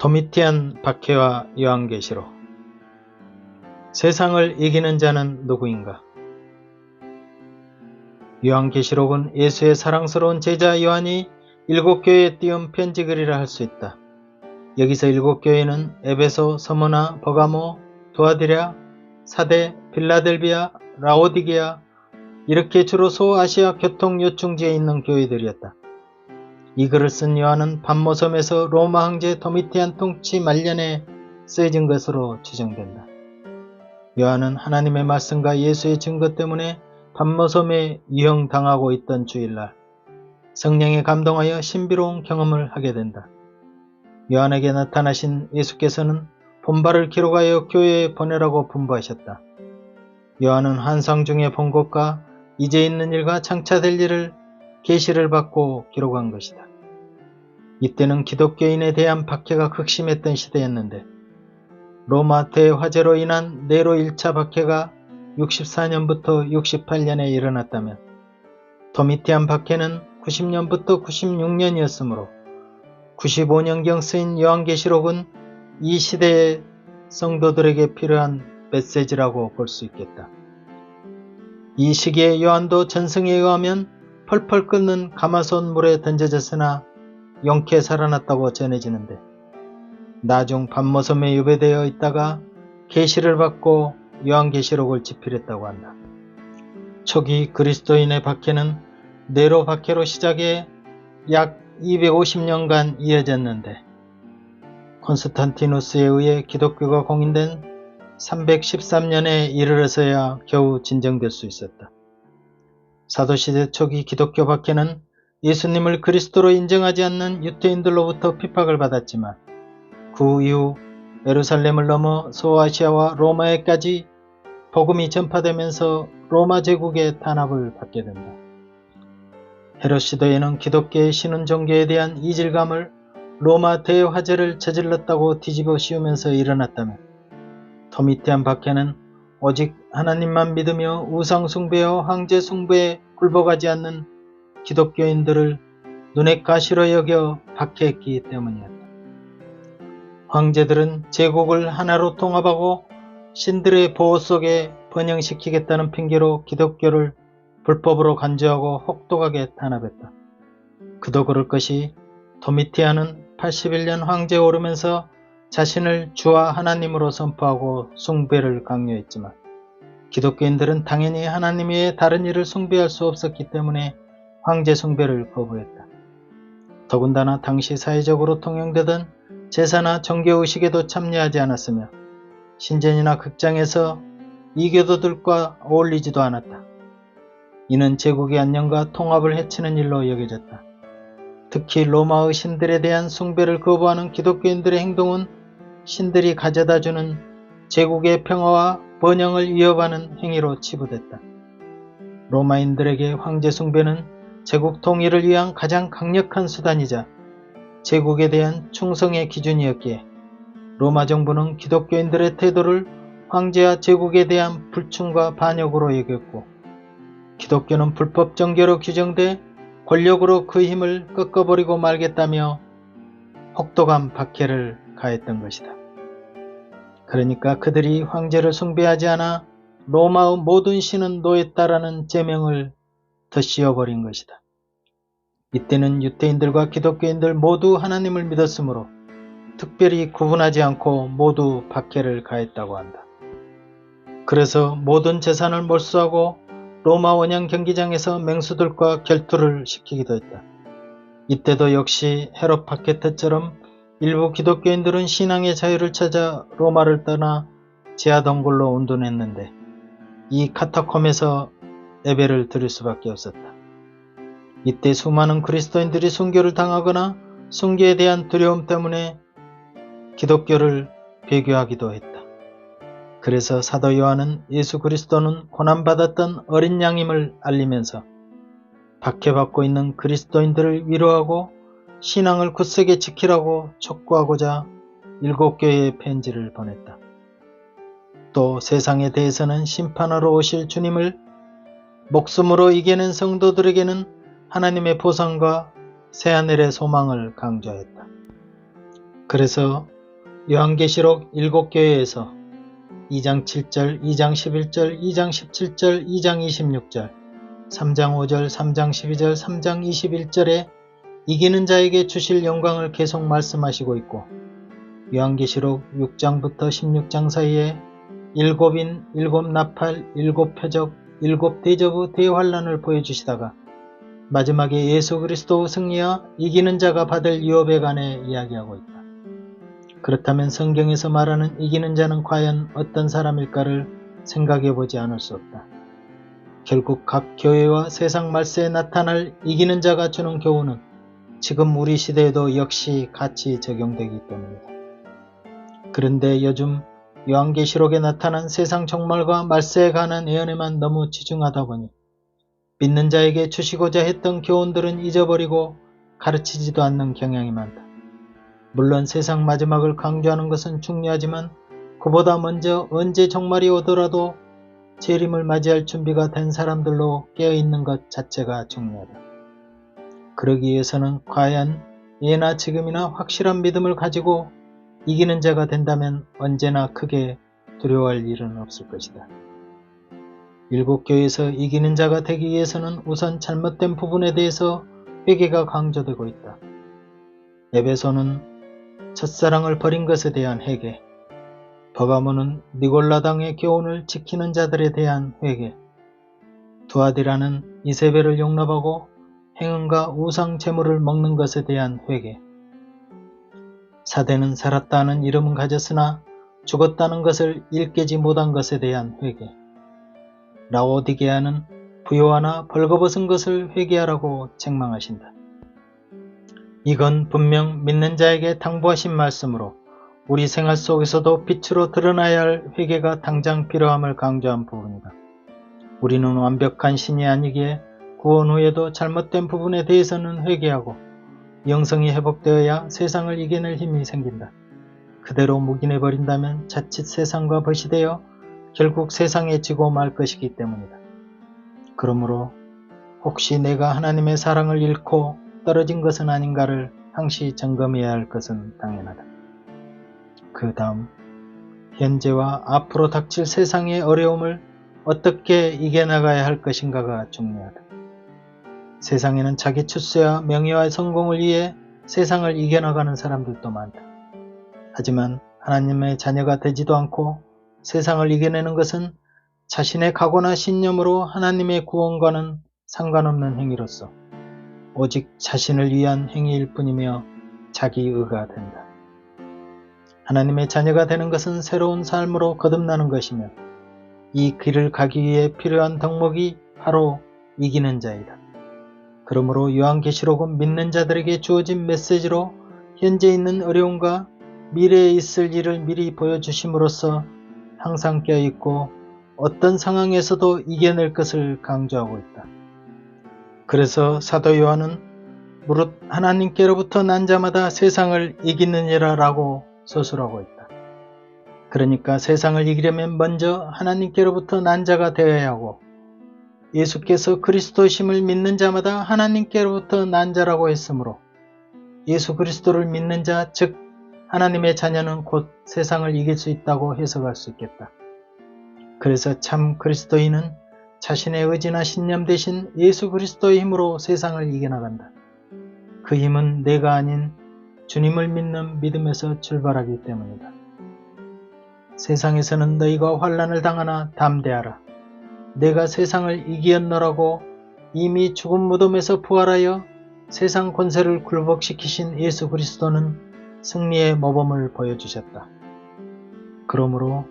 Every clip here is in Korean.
도미티안 박해와 요한계시록. 세상을 이기는 자는 누구인가? 요한계시록은 예수의 사랑스러운 제자 요한이 7교회에 띄운 편지글이라 할 수 있다. 여기서 7교회는 에베소, 서머나, 버가모, 두아디라, 사데, 빌라델비아, 라오디게아 이렇게 주로 소아시아 교통 요충지에 있는 교회들이었다. 이 글을 쓴 요한은 patmos섬에서 로마 황제 도미티안 통치 말년에 쓰여진 것으로 추정된다. 요한은 하나님의 말씀과 예수의 증거 때문에 patmos섬에 유형당하고 있던 주일날 성령에 감동하여 신비로운 경험을 하게 된다. 요한에게 나타나신 예수께서는 본바를 기록하여 교회에 보내라고 분부하셨다. 요한은 환상 중에 본 것과 이제 있는 일과 장차 될 일을 계시를 받고 기록한 것이다. 이때는 기독교인에 대한 박해가 극심했던 시대였는데 로마 대화재로 인한 네로 1차 박해가 64년부터 68년에 일어났다면 도미티안 박해는 90년부터 96년이었으므로 95년경 쓰인 요한계시록은 이 시대의 성도들에게 필요한 메시지라고 볼 수 있겠다. 이 시기에 요한도 전승에 의하면 펄펄 끓는 가마솥 물에 던져졌으나 영케 살아났다고 전해지는데 나중 patmos섬에 유배되어 있다가 계시를 받고 요한계시록을 집필했다고 한다. 초기 그리스도인의 박해는 네로 박해로 시작해 약 250년간 이어졌는데 콘스탄티누스에 의해 기독교가 공인된 313년에 이르러서야 겨우 진정될 수 있었다. 사도시대 초기 기독교 박해는 예수님을 그리스도로 인정하지 않는 유대인들로부터 핍박을 받았지만 그 이후 예루살렘을 넘어 소아시아와 로마에까지 복음이 전파되면서 로마 제국의 탄압을 받게 된다. 헤롯 시대에는 기독교의 신은 종교에 대한 이질감을 로마 대화재를 저질렀다고 뒤집어 씌우면서 일어났다면 도미티안 박해는 오직 하나님만 믿으며 우상 숭배와 황제 숭배에 굴복하지 않는 기독교인들을 눈의 가시로 여겨 박해했기 때문이었다. 황제들은 제국을 하나로 통합하고 신들의 보호 속에 번영시키겠다는 핑계로 기독교를 불법으로 간주하고 혹독하게 탄압했다. 그도 그럴 것이 도미티안은 81년 황제에 오르면서 자신을 주와 하나님으로 선포하고 숭배를 강요했지만 기독교인들은 당연히 하나님 외에 다른 이를 숭배할 수 없었기 때문에 황제 숭배를 거부했다. 더군다나 당시 사회적으로 통용되던 제사나 종교의식에도 참여하지 않았으며 신전이나 극장에서 이교도들과 어울리지도 않았다. 이는 제국의 안녕과 통합을 해치는 일로 여겨졌다. 특히 로마의 신들에 대한 숭배를 거부하는 기독교인들의 행동은 신들이 가져다주는 제국의 평화와 번영을 위협하는 행위로 치부됐다. 로마인들에게 황제 숭배는 제국 통일을 위한 가장 강력한 수단이자 제국에 대한 충성의 기준이었기에 로마 정부는 기독교인들의 태도를 황제와 제국에 대한 불충과 반역으로 여겼고 기독교는 불법 정교로 규정돼 권력으로 그 힘을 꺾어버리고 말겠다며 혹독한 박해를 가했던 것이다. 그러니까 그들이 황제를 숭배하지 않아 로마의 모든 신은 노예다라는 제명을 덧씌워버린 것이다. 이때는 유대인들과 기독교인들 모두 하나님을 믿었으므로 특별히 구분하지 않고 모두 박해를 가했다고 한다. 그래서 모든 재산을 몰수하고 로마 원형 경기장에서 맹수들과 결투를 시키기도 했다. 이때도 역시 헤롯 박해 때처럼 일부 기독교인들은 신앙의 자유를 찾아 로마를 떠나 지하 동굴로 운둔했는데 이 카타콤에서 예배를 드릴 수밖에 없었다. 이때 수많은 그리스도인들이 순교를 당하거나 순교에 대한 두려움 때문에 기독교를 배교하기도 했다. 그래서 사도 요한은 예수 그리스도는 고난받았던 어린 양임을 알리면서 박해받고 있는 그리스도인들을 위로하고 신앙을 굳세게 지키라고 촉구하고자 7교회에 편지를 보냈다. 또 세상에 대해서는 심판하러 오실 주님을 목숨으로 이겨낸 성도들에게는 하나님의 보상과 새하늘의 소망을 강조했다. 그래서 요한계시록 7교회에서 2장 7절, 2장 11절, 2장 17절, 2장 26절, 3장 5절, 3장 12절, 3장 21절에 이기는 자에게 주실 영광을 계속 말씀하시고 있고, 요한계시록 6장부터 16장 사이에 7인, 7나팔, 7표적, 7대접의 대환란을 보여주시다가 마지막에 예수 그리스도 승리와 이기는 자가 받을 유업에 관해 이야기하고 있다. 그렇다면 성경에서 말하는 이기는 자는 과연 어떤 사람일까를 생각해보지 않을 수 없다. 결국 각 교회와 세상 말세에 나타날 이기는 자가 주는 교훈은 지금 우리 시대에도 역시 같이 적용되기 때문이다. 그런데 요즘 요한계시록에 나타난 세상 종말과 말세에 관한 예언에만 너무 치중하다 보니 믿는 자에게 주시고자 했던 교훈들은 잊어버리고 가르치지도 않는 경향이 많다. 물론 세상 마지막을 강조하는 것은 중요하지만 그보다 먼저 언제 종말이 오더라도 재림을 맞이할 준비가 된 사람들로 깨어있는 것 자체가 중요하다. 그러기 위해서는 과연 예나 지금이나 확실한 믿음을 가지고 이기는 자가 된다면 언제나 크게 두려워할 일은 없을 것이다. 7교회에서 이기는 자가 되기 위해서는 우선 잘못된 부분에 대해서 회개가 강조되고 있다. 에베소는 첫사랑을 버린 것에 대한 회개, 버가모는 니골라당의 교훈을 지키는 자들에 대한 회개, 두아디라는 이세벨을 용납하고 행운과 우상 재물을 먹는 것에 대한 회개, 사대는 살았다는 이름은 가졌으나 죽었다는 것을 일깨지 못한 것에 대한 회개, 라오디게아는 부요하나 벌거벗은 것을 회개하라고 책망하신다. 이건 분명 믿는 자에게 당부하신 말씀으로 우리 생활 속에서도 빛으로 드러나야 할 회개가 당장 필요함을 강조한 부분이다. 우리는 완벽한 신이 아니기에 구원 후에도 잘못된 부분에 대해서는 회개하고 영성이 회복되어야 세상을 이겨낼 힘이 생긴다. 그대로 묵인해버린다면 자칫 세상과 벗이 되어 결국 세상에 지고 말 것이기 때문이다. 그러므로 혹시 내가 하나님의 사랑을 잃고 떨어진 것은 아닌가를 항시 점검해야 할 것은 당연하다. 그 다음 현재와 앞으로 닥칠 세상의 어려움을 어떻게 이겨나가야 할 것인가가 중요하다. 세상에는 자기 출세와 명예와 성공을 위해 세상을 이겨나가는 사람들도 많다. 하지만 하나님의 자녀가 되지도 않고 세상을 이겨내는 것은 자신의 각오나 신념으로 하나님의 구원과는 상관없는 행위로서 오직 자신을 위한 행위일 뿐이며 자기의가 된다. 하나님의 자녀가 되는 것은 새로운 삶으로 거듭나는 것이며 이 길을 가기 위해 필요한 덕목이 바로 이기는 자이다. 그러므로 요한계시록은 믿는 자들에게 주어진 메시지로 현재 있는 어려움과 미래에 있을 일을 미리 보여주심으로써 항상 깨어있고 어떤 상황에서도 이겨낼 것을 강조하고 있다. 그래서 사도 요한은 무릇 하나님께로부터 난 자마다 세상을 이기느니라 라고 서술하고 있다. 그러니까 세상을 이기려면 먼저 하나님께로부터 난 자가 되어야 하고 예수께서 그리스도심을 믿는 자마다 하나님께로부터 난 자라고 했으므로 예수 그리스도를 믿는 자, 즉 하나님의 자녀는 곧 세상을 이길 수 있다고 해석할 수 있겠다. 그래서 참 그리스도인은 자신의 의지나 신념 대신 예수 그리스도의 힘으로 세상을 이겨나간다. 그 힘은 내가 아닌 주님을 믿는 믿음에서 출발하기 때문이다. 세상에서는 너희가 환난을 당하나 담대하라. 내가 세상을 이기었노라고 이미 죽은 무덤에서 부활하여 세상 권세를 굴복시키신 예수 그리스도는 승리의 모범을 보여주셨다. 그러므로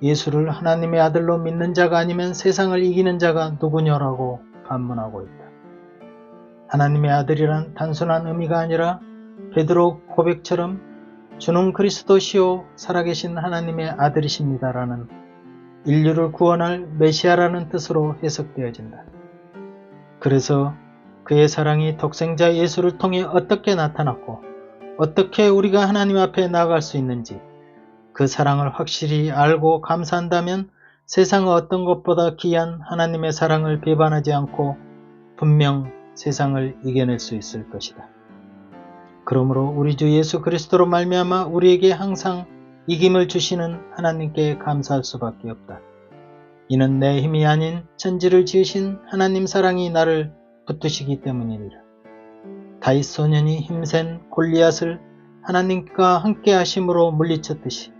예수를 하나님의 아들로 믿는 자가 아니면 세상을 이기는 자가 누구냐라고 반문하고 있다. 하나님의 아들이란 단순한 의미가 아니라 베드로 고백처럼 주는 그리스도시요 살아계신 하나님의 아들이십니다라는 인류를 구원할 메시아라는 뜻으로 해석되어진다. 그래서 그의 사랑이 독생자 예수를 통해 어떻게 나타났고 어떻게 우리가 하나님 앞에 나아갈 수 있는지 그 사랑을 확실히 알고 감사한다면 세상의 어떤 것보다 귀한 하나님의 사랑을 배반하지 않고 분명 세상을 이겨낼 수 있을 것이다. 그러므로 우리 주 예수 그리스도로 말미암아 우리에게 항상 이김을 주시는 하나님께 감사할 수밖에 없다. 이는 내 힘이 아닌 천지를 지으신 하나님 사랑이 나를 붙드시기 때문이니라. 다윗 소년이 힘센 골리앗을 하나님과 함께 하심으로 물리쳤듯이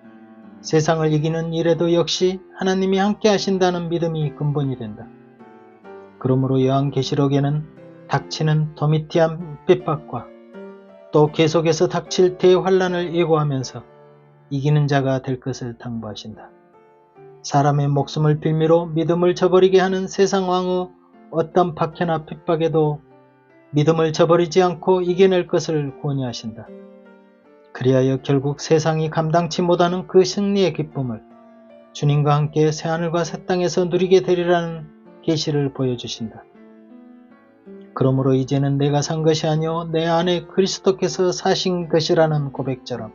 세상을 이기는 일에도 역시 하나님이 함께 하신다는 믿음이 근본이 된다. 그러므로 요한계시록에는 닥치는 도미티안 핍박과 또 계속해서 닥칠 대환란을 예고하면서 이기는 자가 될 것을 당부하신다. 사람의 목숨을 빌미로 믿음을 저버리게 하는 세상 왕의 어떤 박해나 핍박에도 믿음을 저버리지 않고 이겨낼 것을 권유하신다. 그리하여 결국 세상이 감당치 못하는 그 승리의 기쁨을 주님과 함께 새하늘과 새 땅에서 누리게 되리라는 계시를 보여주신다. 그러므로 이제는 내가 산 것이 아니요 내 안에 그리스도께서 사신 것이라는 고백처럼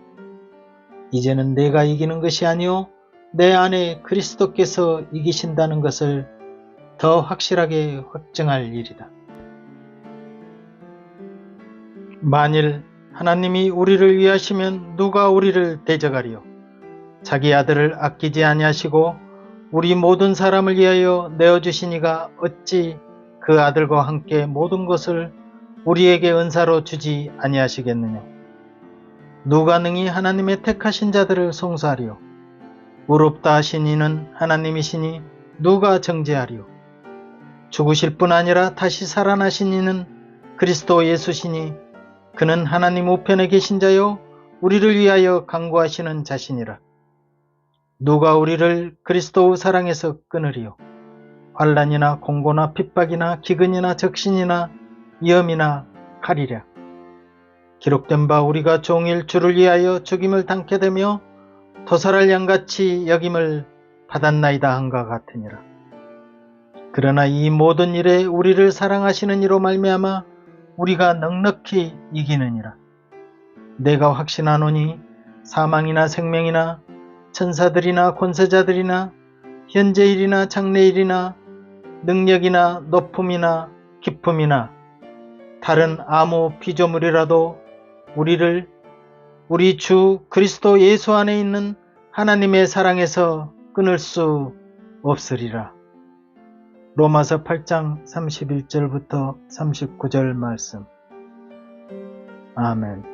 이제는 내가 이기는 것이 아니요 내 안에 그리스도께서 이기신다는 것을 더 확실하게 확증할 일이다. 만일 하나님이 우리를 위하시면 누가 우리를 대적하리요? 자기 아들을 아끼지 아니하시고 우리 모든 사람을 위하여 내어주시니가 어찌 그 아들과 함께 모든 것을 우리에게 은사로 주지 아니하시겠느냐? 누가 능히 하나님의 택하신 자들을 송사하리요? 의롭다 하신 이는 하나님이시니 누가 정죄하리요? 죽으실 뿐 아니라 다시 살아나신 이는 그리스도 예수시니 그는 하나님 우편에 계신 자요 우리를 위하여 간구하시는 자시니라. 누가 우리를 그리스도의 사랑에서 끊으리요? 환난이나 공고나 핍박이나 기근이나 적신이나 위험이나 칼이랴. 기록된 바 우리가 종일 주를 위하여 죽임을 당케 되며 도살할 양같이 여김을 받았나이다 한과 같으니라. 그러나 이 모든 일에 우리를 사랑하시는 이로 말미암아 우리가 넉넉히 이기느니라. 내가 확신하노니 사망이나 생명이나 천사들이나 권세자들이나 현재일이나 장래일이나 능력이나 높음이나 깊음이나 다른 아무 피조물이라도 우리를 우리 주 그리스도 예수 안에 있는 하나님의 사랑에서 끊을 수 없으리라. 로마서 8장 31절부터 39절 말씀. 아멘.